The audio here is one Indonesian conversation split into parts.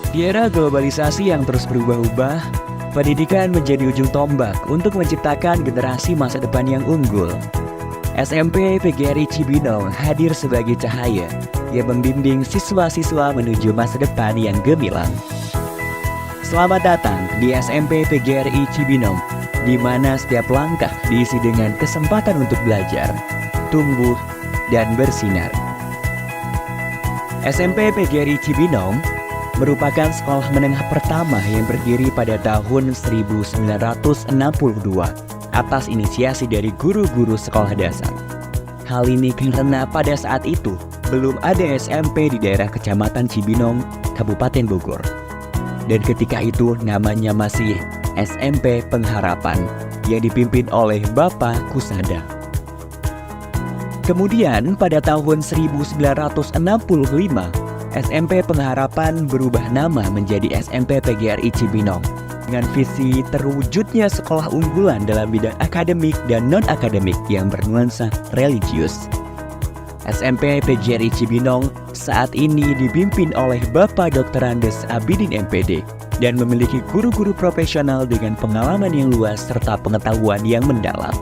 Di era globalisasi yang terus berubah-ubah, pendidikan menjadi ujung tombak untuk menciptakan generasi masa depan yang unggul. SMP PGRI Cibinong hadir sebagai cahaya yang membimbing siswa-siswa menuju masa depan yang gemilang. Selamat datang di SMP PGRI Cibinong, di mana setiap langkah diisi dengan kesempatan untuk belajar, tumbuh, dan bersinar. SMP PGRI Cibinong merupakan sekolah menengah pertama yang berdiri pada tahun 1962 atas inisiasi dari guru-guru sekolah dasar. Hal ini karena pada saat itu belum ada SMP di daerah Kecamatan Cibinong, Kabupaten Bogor. Dan ketika itu namanya masih SMP Pengharapan yang dipimpin oleh Bapak Kusada. Kemudian pada tahun 1965, SMP Pengharapan berubah nama menjadi SMP PGRI Cibinong dengan visi terwujudnya sekolah unggulan dalam bidang akademik dan non-akademik yang bernuansa religius. SMP PGRI Cibinong saat ini dipimpin oleh Bapak Dr. Andes Abidin MPD dan memiliki guru-guru profesional dengan pengalaman yang luas serta pengetahuan yang mendalam.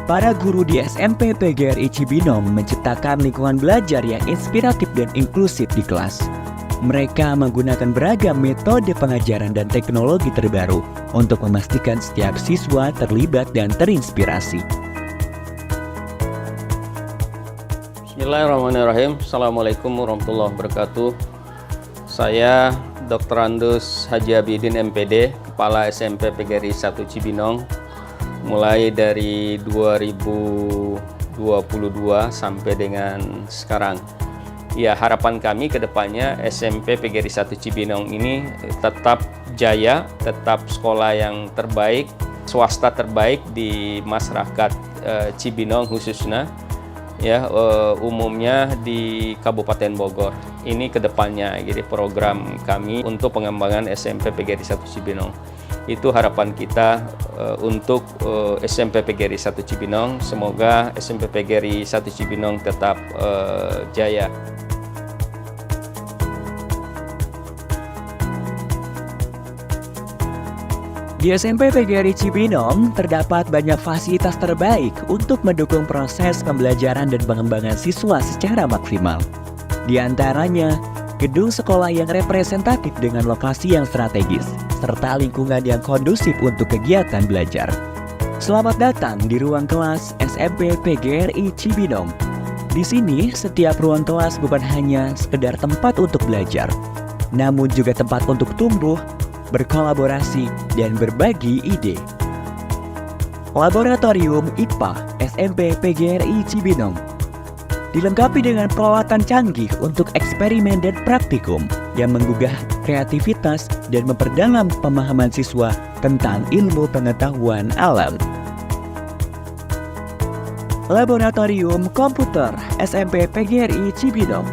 Para guru di SMP PGRI Cibinong menciptakan lingkungan belajar yang inspiratif dan inklusif di kelas. Mereka menggunakan beragam metode pengajaran dan teknologi terbaru untuk memastikan setiap siswa terlibat dan terinspirasi. Bismillahirrahmanirrahim. Assalamualaikum warahmatullahi wabarakatuh. Saya Dr. Andus Haji Abidin MPD, Kepala SMP PGRI 1 Cibinong, mulai dari 2022 sampai dengan sekarang. Ya, harapan kami ke depannya SMP PGRI 1 Cibinong ini tetap jaya, tetap sekolah yang terbaik, swasta terbaik di masyarakat Cibinong khususnya, ya umumnya di Kabupaten Bogor. Ini ke depannya, jadi program kami untuk pengembangan SMP PGRI 1 Cibinong. Itu harapan kita untuk SMP PGRI 1 Cibinong. Semoga SMP PGRI 1 Cibinong tetap jaya. Di SMP PGRI Cibinong terdapat banyak fasilitas terbaik untuk mendukung proses pembelajaran dan pengembangan siswa secara maksimal. Di antaranya, gedung sekolah yang representatif dengan lokasi yang strategis, serta lingkungan yang kondusif untuk kegiatan belajar. Selamat datang di ruang kelas SMP PGRI Cibinong. Di sini, setiap ruang kelas bukan hanya sekedar tempat untuk belajar, namun juga tempat untuk tumbuh, berkolaborasi, dan berbagi ide. Laboratorium IPA SMP PGRI Cibinong dilengkapi dengan peralatan canggih untuk eksperimen dan praktikum yang menggugah kreativitas dan memperdalam pemahaman siswa tentang ilmu pengetahuan alam. Laboratorium Komputer SMP PGRI Cibinong.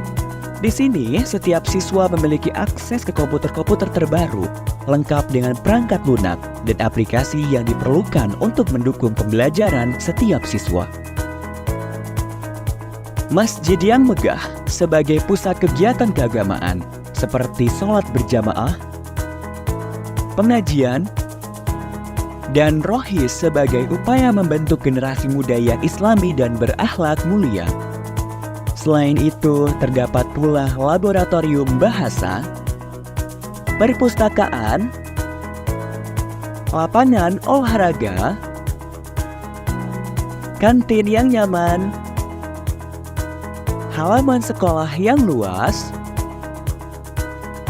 Di sini, setiap siswa memiliki akses ke komputer-komputer terbaru, lengkap dengan perangkat lunak dan aplikasi yang diperlukan untuk mendukung pembelajaran setiap siswa. Masjid yang megah sebagai pusat kegiatan keagamaan seperti sholat berjamaah, pengajian, dan rohis sebagai upaya membentuk generasi muda yang islami dan berakhlak mulia. Selain itu, terdapat pula laboratorium bahasa, perpustakaan, lapangan olahraga, kantin yang nyaman, halaman sekolah yang luas,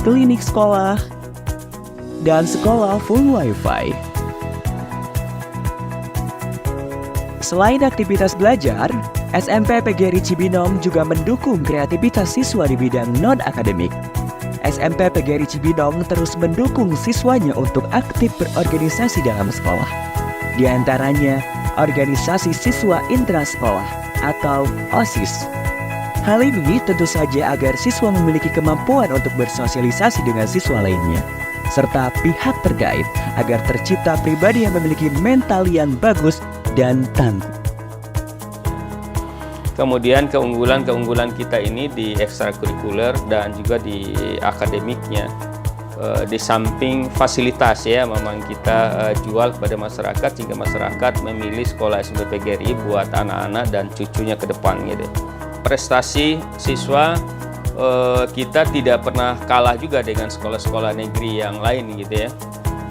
klinik sekolah, dan sekolah full wifi. Selain aktivitas belajar, SMP PGRI Cibinong juga mendukung kreativitas siswa di bidang non-akademik. SMP PGRI Cibinong terus mendukung siswanya untuk aktif berorganisasi dalam sekolah. Di antaranya, organisasi siswa intrasekolah atau OSIS. Hal ini tentu saja agar siswa memiliki kemampuan untuk bersosialisasi dengan siswa lainnya, serta pihak terkait agar tercipta pribadi yang memiliki mental yang bagus dan tangguh. Kemudian keunggulan-keunggulan kita ini di ekstrakurikuler dan juga di akademiknya. Di samping fasilitas ya, memang kita jual kepada masyarakat sehingga masyarakat memilih sekolah SMP PGRI buat anak-anak dan cucunya ke depan gitu. Prestasi siswa kita tidak pernah kalah juga dengan sekolah-sekolah negeri yang lain gitu ya.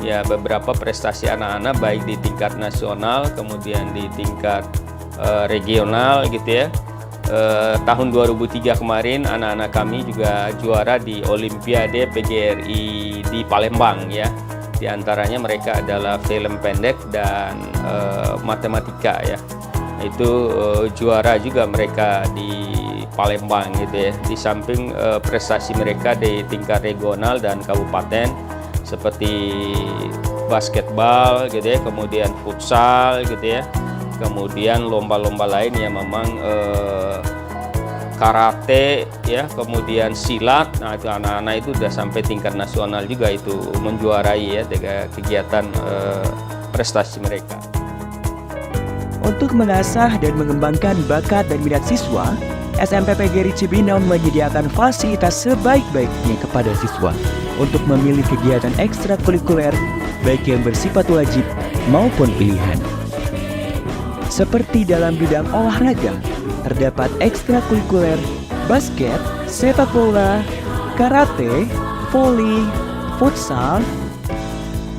Ya, beberapa prestasi anak-anak baik di tingkat nasional kemudian di tingkat regional gitu ya. Tahun 2003 kemarin anak-anak kami juga juara di Olimpiade PGRI di Palembang ya. Di antaranya mereka adalah film pendek dan matematika ya. Itu juara juga mereka di Palembang gitu ya. Di samping prestasi mereka di tingkat regional dan kabupaten seperti basketball gitu ya, kemudian futsal gitu ya. Kemudian lomba-lomba lain yang memang karate ya, kemudian silat. Nah, itu anak-anak itu sudah sampai tingkat nasional juga itu menjuarai ya dengan kegiatan prestasi mereka. Untuk mengasah dan mengembangkan bakat dan minat siswa, SMP PGRI Cibinong menyediakan fasilitas sebaik-baiknya kepada siswa untuk memilih kegiatan ekstrakurikuler baik yang bersifat wajib maupun pilihan. Seperti dalam bidang olahraga, terdapat ekstrakurikuler, basket, sepak bola, karate, voli, futsal,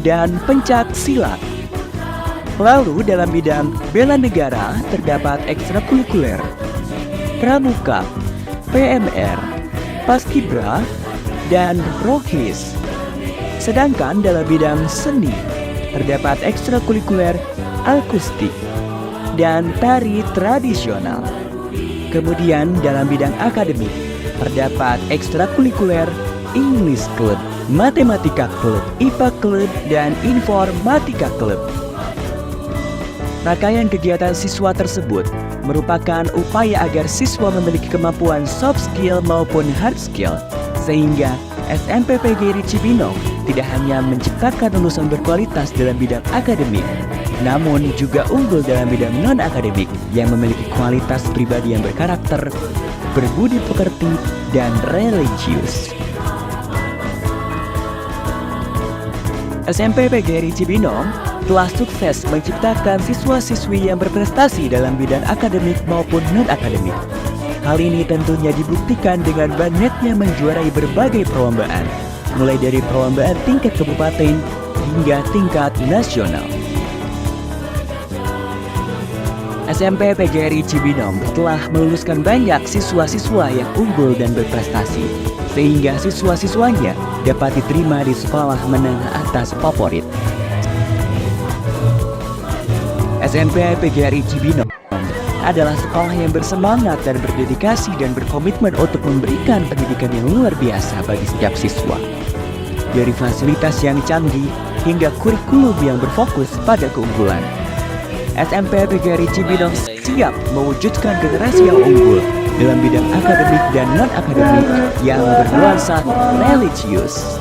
dan pencak silat. Lalu dalam bidang bela negara, terdapat ekstrakurikuler, pramuka, PMR, paskibra, dan rohis. Sedangkan dalam bidang seni, terdapat ekstrakurikuler, akustik, dan tari tradisional. Kemudian dalam bidang akademik terdapat ekstrakurikuler English Club, Matematika Club, IPA Club, dan Informatika Club. Rangkaian kegiatan siswa tersebut merupakan upaya agar siswa memiliki kemampuan soft skill maupun hard skill, sehingga SMP PGRI Cibinong tidak hanya menciptakan lulusan berkualitas dalam bidang akademik, namun juga unggul dalam bidang non-akademik yang memiliki kualitas pribadi yang berkarakter, berbudi pekerti, dan religius. SMP PGRI Cibinong telah sukses menciptakan siswa-siswi yang berprestasi dalam bidang akademik maupun non-akademik. Hal ini tentunya dibuktikan dengan banyaknya menjuarai berbagai perlombaan, mulai dari perlombaan tingkat kabupaten hingga tingkat nasional. SMP PGRI Cibinong telah meluluskan banyak siswa-siswa yang unggul dan berprestasi, sehingga siswa-siswanya dapat diterima di sekolah menengah atas favorit. SMP PGRI Cibinong adalah sekolah yang bersemangat dan berdedikasi dan berkomitmen untuk memberikan pendidikan yang luar biasa bagi setiap siswa. Dari fasilitas yang canggih hingga kurikulum yang berfokus pada keunggulan, SMP PGRI Cibinong siap mewujudkan generasi yang unggul dalam bidang akademik dan non-akademik yang bernuansa religius.